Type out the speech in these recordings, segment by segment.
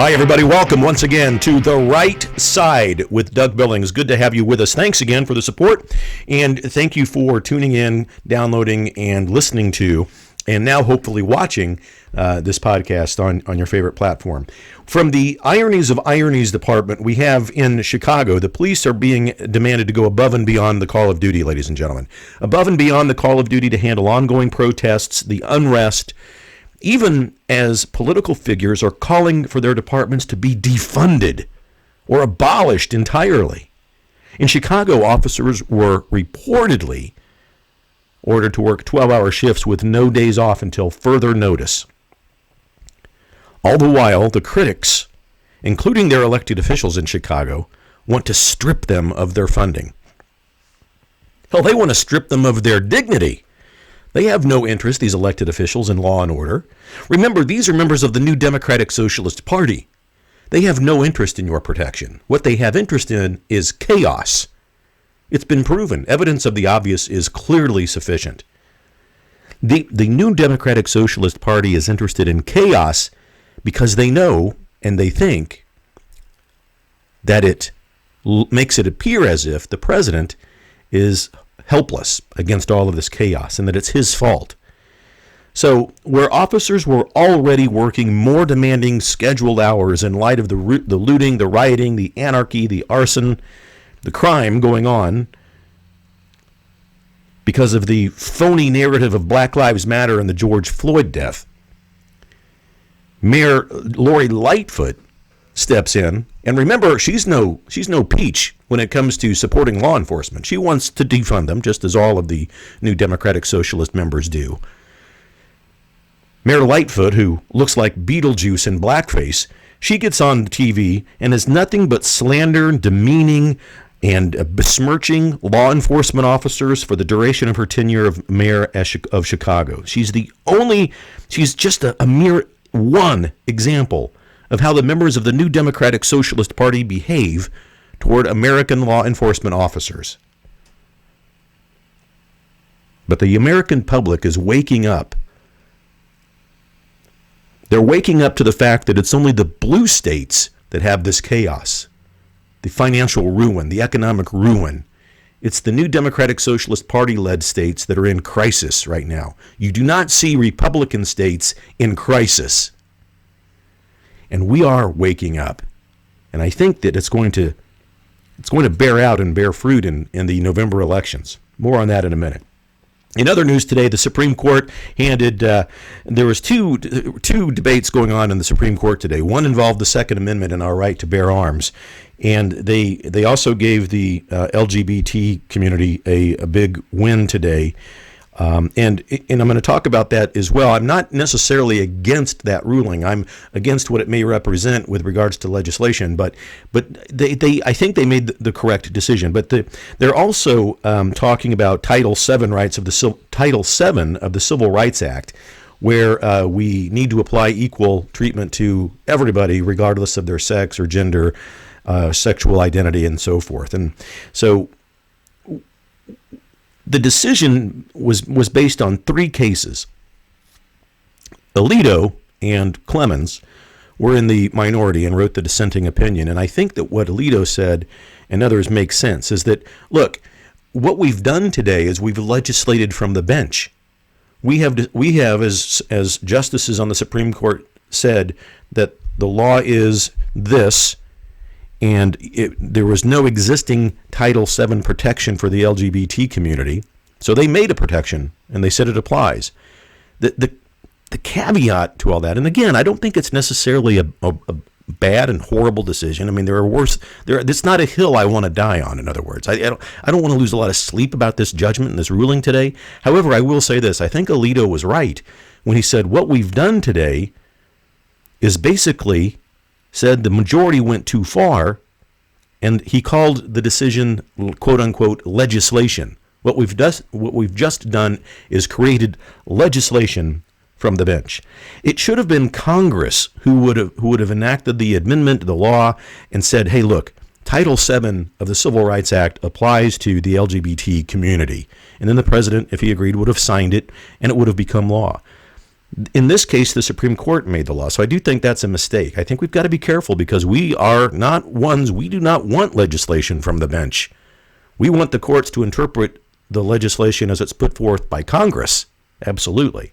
Hi, everybody. Welcome once again to The Right Side with Doug Billings. Good to have you with us. Thanks again for the support, and thank you for tuning in, downloading, and listening to, and now hopefully watching this podcast on your favorite platform. From the Ironies of Ironies department, we have in Chicago, the police are being demanded to go above and beyond the call of duty, ladies and gentlemen. Above and beyond the call of duty to handle ongoing protests, the unrest, even as political figures are calling for their departments to be defunded or abolished entirely. In Chicago, officers were reportedly ordered to work 12-hour shifts with no days off until further notice. All the while, the critics, including their elected officials in Chicago, want to strip them of their funding. Hell, they want to strip them of their dignity. They have no interest, these elected officials, in law and order. Remember, these are members of the new Democratic Socialist Party. They have no interest in your protection. What they have interest in is chaos. It's been proven. Evidence of the obvious is clearly sufficient. The new Democratic Socialist Party is interested in chaos because they know and they think that it makes it appear as if the president is helpless against all of this chaos and that it's his fault. So where officers were already working more demanding scheduled hours in light of the looting, the rioting, the anarchy, the arson, the crime going on because of the phony narrative of Black Lives Matter and the George Floyd death, Mayor Lori Lightfoot steps in, and remember, she's no peach when it comes to supporting law enforcement. She wants to defund them, just as all of the new Democratic Socialist members do. Mayor Lightfoot, who looks like Beetlejuice in blackface, she gets on TV and is nothing but slander, demeaning, and besmirching law enforcement officers for the duration of her tenure of mayor of Chicago. She's just a mere one example of how the members of the new Democratic Socialist Party behave toward American law enforcement officers. But the American public is waking up. They're waking up to the fact that it's only the blue states that have this chaos, the financial ruin, the economic ruin. It's the new Democratic Socialist Party-led states that are in crisis right now. You do not see Republican states in crisis. And we are waking up. And I think that it's going to bear out and bear fruit in the November elections. More on that in a minute. In other news today, the Supreme Court handed, there was two debates going on in the Supreme Court today. One involved the Second Amendment and our right to bear arms. And they also gave the LGBT community a big win today. And I'm going to talk about that as well. I'm not necessarily against that ruling. I'm against what it may represent with regards to legislation. But I think they made the correct decision. But they're also talking about Title VII rights of Title VII of the Civil Rights Act, where we need to apply equal treatment to everybody, regardless of their sex or gender, sexual identity, and so forth. And so the decision was based on three cases. Alito and Clemens were in the minority and wrote the dissenting opinion. And I think that what Alito said and others make sense is that, look, what we've done today is we've legislated from the bench. We have as justices on the Supreme Court said that the law is this, and there was no existing Title VII protection for the LGBT community. So they made a protection, and they said it applies. The caveat to all that, and again, I don't think it's necessarily a bad and horrible decision. I mean, there are worse. It's not a hill I want to die on, in other words. I don't want to lose a lot of sleep about this judgment and this ruling today. However, I will say this. I think Alito was right when he said what we've done today is basically said the majority went too far, and he called the decision, quote unquote, legislation. What we've just done is created legislation from the bench. It should have been Congress who would have enacted the amendment to the law and said, hey, look, Title VII of the Civil Rights Act applies to the LGBT community. And then the president, if he agreed, would have signed it, and it would have become law. In this case, the Supreme Court made the law. So I do think that's a mistake. I think we've got to be careful because we do not want legislation from the bench. We want the courts to interpret the legislation as it's put forth by Congress. Absolutely.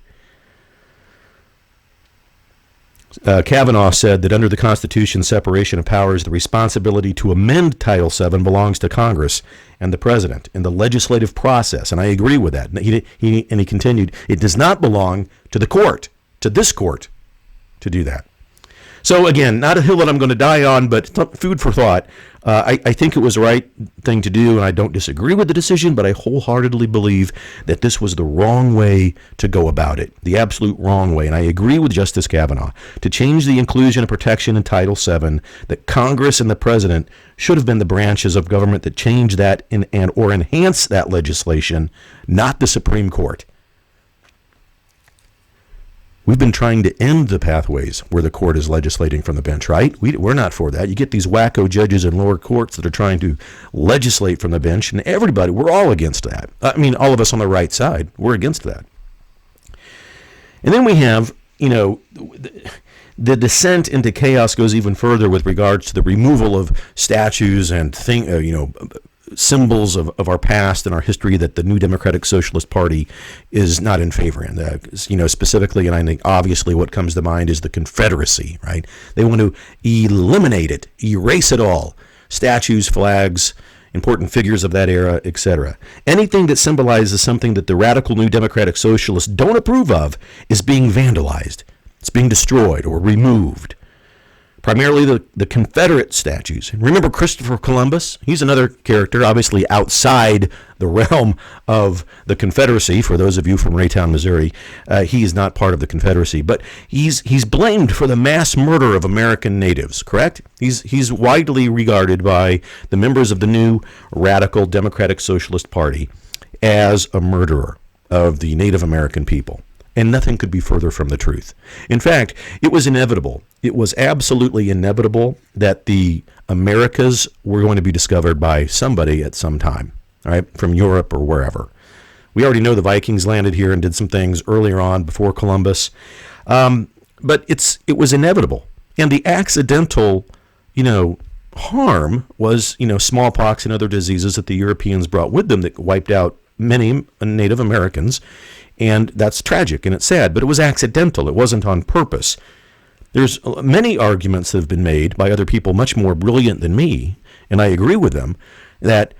Kavanaugh said that under the Constitution's separation of powers, the responsibility to amend Title VII belongs to Congress and the president in the legislative process. And I agree with that. And he continued, it does not belong to the court, to this court, to do that. So again, not a hill that I'm going to die on, but food for thought. I think it was the right thing to do, and I don't disagree with the decision, but I wholeheartedly believe that this was the wrong way to go about it, the absolute wrong way. And I agree with Justice Kavanaugh. To change the inclusion and protection in Title VII, that Congress and the president should have been the branches of government that change that or enhance that legislation, not the Supreme Court. We've been trying to end the pathways where the court is legislating from the bench, right? We're not for that. You get these wacko judges in lower courts that are trying to legislate from the bench, and everybody, we're all against that. I mean, all of us on the right side, we're against that. And then we have, the descent into chaos goes even further with regards to the removal of statues and symbols of our past and our history that the new Democratic Socialist Party is not in favor in. Specifically, and I think obviously what comes to mind is the Confederacy, right? They want to eliminate it, erase it all. Statues, flags, important figures of that era, etc. Anything that symbolizes something that the radical new Democratic Socialists don't approve of is being vandalized. It's being destroyed or removed. Primarily the Confederate statues. Remember Christopher Columbus? He's another character, obviously outside the realm of the Confederacy. For those of you from Raytown, Missouri, he is not part of the Confederacy, but he's blamed for the mass murder of American natives, correct? He's widely regarded by the members of the new radical Democratic Socialist Party as a murderer of the Native American people. And nothing could be further from the truth. In fact, it was inevitable. It was absolutely inevitable that the Americas were going to be discovered by somebody at some time, right, from Europe or wherever. We already know the Vikings landed here and did some things earlier on before Columbus. But it was inevitable. And the accidental, harm was, smallpox and other diseases that the Europeans brought with them that wiped out many Native Americans. And that's tragic and it's sad, but it was accidental. It wasn't on purpose. There's many arguments that have been made by other people much more brilliant than me, and I agree with them, that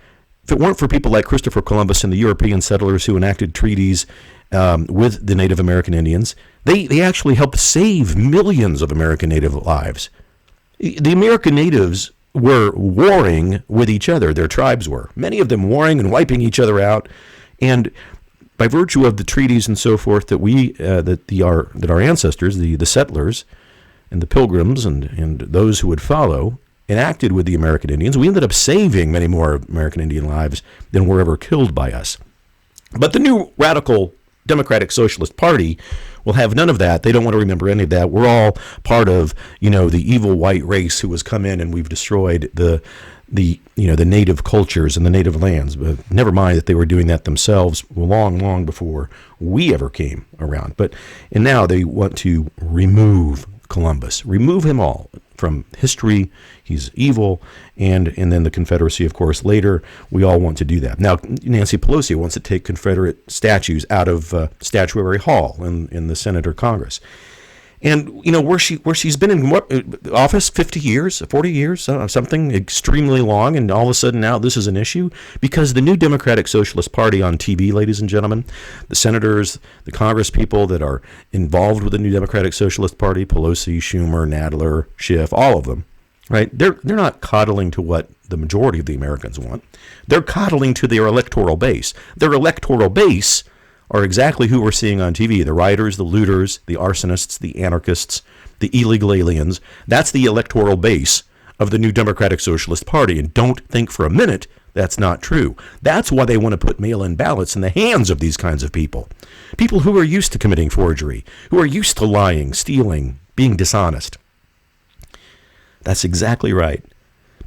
if it weren't for people like Christopher Columbus and the European settlers who enacted treaties with the Native American Indians, they actually helped save millions of American Native lives. The American natives were warring with each other. Their tribes were. Many of them warring and wiping each other out. And by virtue of the treaties and so forth that our ancestors, the settlers and the pilgrims and those who would follow, enacted with the American Indians, we ended up saving many more American Indian lives than were ever killed by us. But the new radical Democratic Socialist Party will have none of that. They don't want to remember any of that. We're all part of, the evil white race who has come in and we've destroyed the native cultures and the native lands. But never mind that they were doing that themselves long before we ever came around. And now they want to remove Columbus, remove him all from history. He's evil. And then the Confederacy, of course, later. We all want to do that. Now, Nancy Pelosi wants to take Confederate statues out of Statuary Hall in the Senate or Congress. And, where she's been in office 50 years, 40 years, something extremely long, and all of a sudden now this is an issue because the new Democratic Socialist Party on TV, ladies and gentlemen, the senators, the Congress people that are involved with the new Democratic Socialist Party, Pelosi, Schumer, Nadler, Schiff, all of them, right? They're not coddling to what the majority of the Americans want. They're coddling to their electoral base. Their electoral base are exactly who we're seeing on TV, the rioters, the looters, the arsonists, the anarchists, the illegal aliens. That's the electoral base of the new Democratic Socialist Party. And don't think for a minute that's not true. That's why they want to put mail-in ballots in the hands of these kinds of people. People who are used to committing forgery, who are used to lying, stealing, being dishonest. That's exactly right.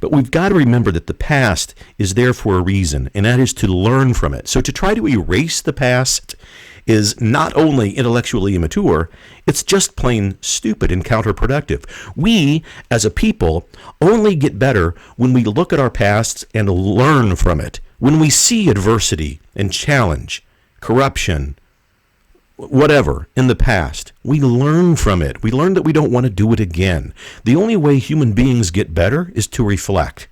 But we've got to remember that the past is there for a reason, and that is to learn from it. So to try to erase the past is not only intellectually immature, it's just plain stupid and counterproductive. We, as a people, only get better when we look at our past and learn from it. When we see adversity and challenge, corruption, whatever, in the past, we learn from it. We learn that we don't want to do it again. The only way human beings get better is to reflect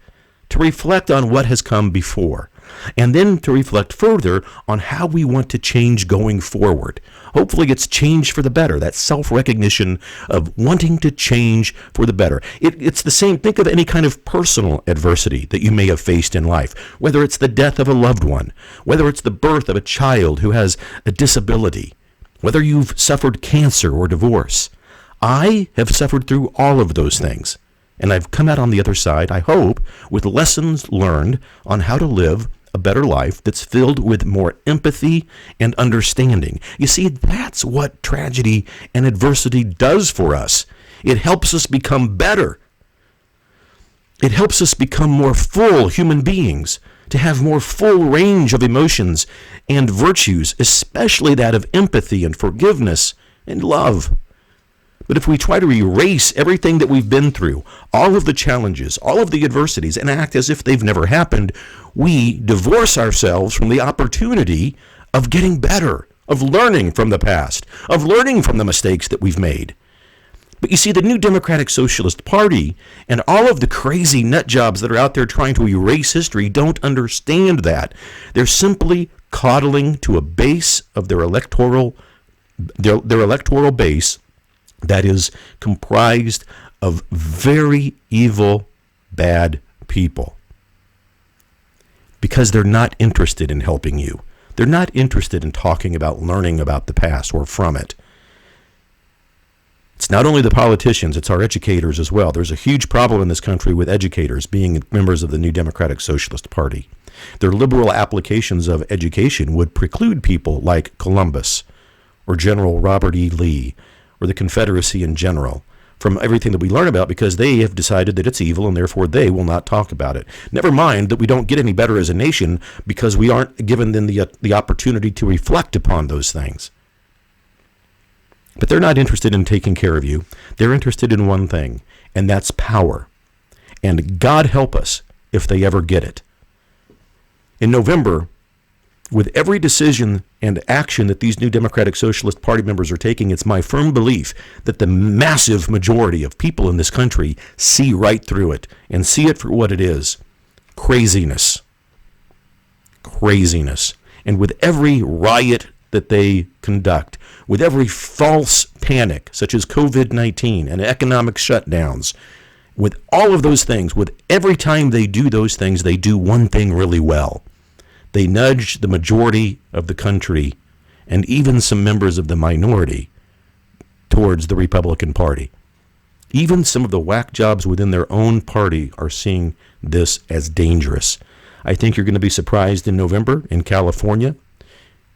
on what has come before, and then to reflect further on how we want to change going forward. Hopefully it's change for the better, that self-recognition of wanting to change for the better. It's the same. Think of any kind of personal adversity that you may have faced in life, whether it's the death of a loved one, whether it's the birth of a child who has a disability, whether you've suffered cancer or divorce. I have suffered through all of those things, and I've come out on the other side, I hope, with lessons learned on how to live a better life that's filled with more empathy and understanding. You see, that's what tragedy and adversity does for us. It helps us become better. It helps us become more full human beings, to have more full range of emotions and virtues, especially that of empathy and forgiveness and love. But if we try to erase everything that we've been through, all of the challenges, all of the adversities, and act as if they've never happened, we divorce ourselves from the opportunity of getting better, of learning from the past, of learning from the mistakes that we've made. But you see, the new Democratic Socialist Party and all of the crazy nut jobs that are out there trying to erase history don't understand that. They're simply coddling to a base of their electoral base that is comprised of very evil, bad people. Because they're not interested in helping you. They're not interested in talking about learning about the past or from it. It's not only the politicians, it's our educators as well. There's a huge problem in this country with educators being members of the new Democratic Socialist Party. Their liberal applications of education would preclude people like Columbus or General Robert E. Lee or the Confederacy in general from everything that we learn about, because they have decided that it's evil and therefore they will not talk about it. Never mind that we don't get any better as a nation because we aren't given them the opportunity to reflect upon those things. But they're not interested in taking care of you. They're interested in one thing, and that's power. And God help us if they ever get it. In November, with every decision and action that these new Democratic Socialist Party members are taking, it's my firm belief that the massive majority of people in this country see right through it and see it for what it is. Craziness. Craziness. And with every riot that they conduct, with every false panic, such as COVID-19 and economic shutdowns, with all of those things, with every time they do those things, they do one thing really well. They nudge the majority of the country and even some members of the minority towards the Republican Party. Even some of the whack jobs within their own party are seeing this as dangerous. I think you're going to be surprised in November in California,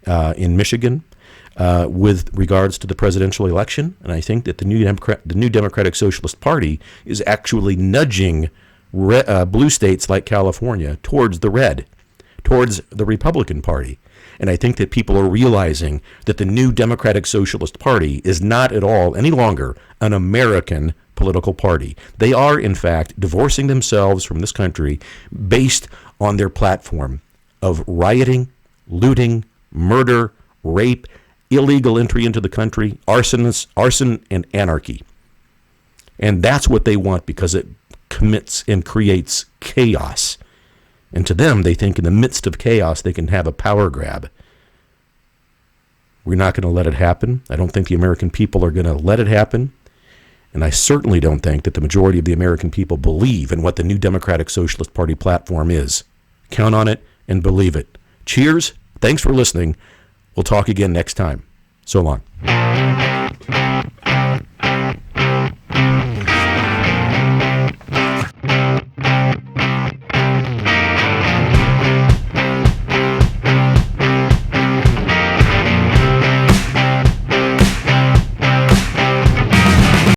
in Michigan, with regards to the presidential election. And I think that the new Democratic Socialist Party is actually nudging blue states like California towards the red, towards the Republican Party. And I think that people are realizing that the new Democratic Socialist Party is not at all any longer an American political party. They are, in fact, divorcing themselves from this country based on their platform of rioting, looting, murder, rape, illegal entry into the country, arson and anarchy. And that's what they want because it commits and creates chaos. And to them, they think in the midst of chaos, they can have a power grab. We're not going to let it happen. I don't think the American people are going to let it happen. And I certainly don't think that the majority of the American people believe in what the new Democratic Socialist Party platform is. Count on it and believe it. Cheers. Thanks for listening. We'll talk again next time. So long.